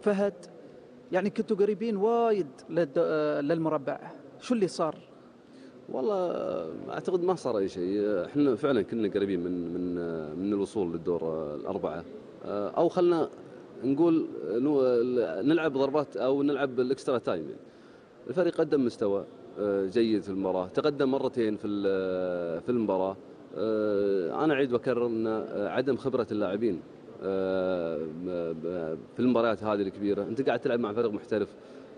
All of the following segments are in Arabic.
فهد، يعني كنتوا قريبين وايد للمربع، شو اللي صار؟ والله اعتقد ما صار اي شيء، احنا فعلا كنا قريبين من الوصول للدور الاربعه، او خلنا نقول نلعب ضربات او نلعب الاكسترا تايم. يعني الفريق قدم مستوى جيد في المباراه، تقدم مرتين في المباراه. انا اعيد واكرر ان عدم خبره اللاعبين في المباريات هذه الكبيره، انت قاعد تلعب مع فريق محترف.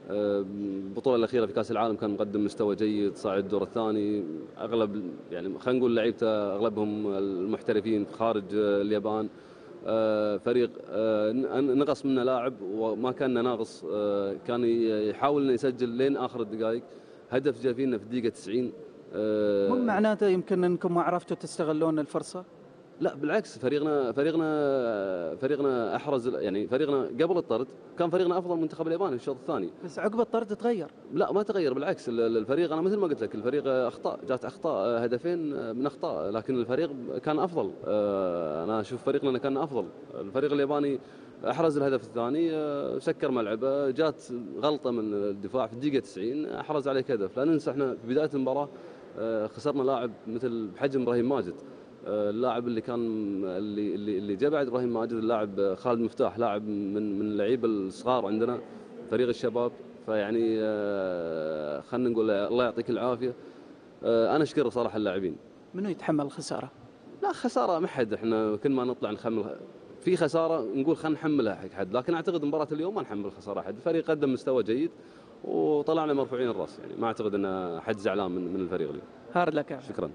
البطولة الأخيرة في كأس العالم كان مقدم مستوى جيد، صاعد الدور الثاني. أغلب يعني خلينا نقول لعيبته أغلبهم المحترفين خارج اليابان. فريق نقص منه لاعب وما كان ناقص، كان يحاول انه يسجل لين آخر الدقائق. هدف جاء فينا في الدقيقة 90. مو معناته يمكن أنكم ما عرفتوا تستغلون الفرصة؟ لا بالعكس، فريقنا احرز، يعني فريقنا قبل الطرد كان فريقنا افضل منتخب اليابان في الشوط الثاني. بس عقب الطرد تغير. لا ما تغير، بالعكس الفريق انا مثل ما قلت لك، الفريق جات اخطاء، هدفين من اخطاء، لكن الفريق كان افضل. انا اشوف فريقنا كان افضل. الفريق الياباني احرز الهدف الثاني، سكر ملعبه، جات غلطه من الدفاع في الدقيقه 90 احرز عليك هدف. لا ننسى احنا في بدايه المباراه خسرنا لاعب مثل بحجم ابراهيم ماجد. اللاعب اللي كان اللي جاء بعد ابراهيم ماجد اللاعب خالد مفتاح، لاعب من اللعيبه الصغار عندنا فريق الشباب. فيعني خلينا نقول الله يعطيك العافيه. انا اشكر صراحه اللاعبين. منو يتحمل الخساره؟ لا خساره ما حد، احنا كل ما نطلع نخمل في خساره نقول خلينا نحملها حق حد، لكن اعتقد مباراه اليوم ما نحمل خساره حد. الفريق قدم مستوى جيد وطلعنا مرفوعين الراس، يعني ما اعتقد ان حد زعلان من الفريق اليوم. هارد لك. شكرا.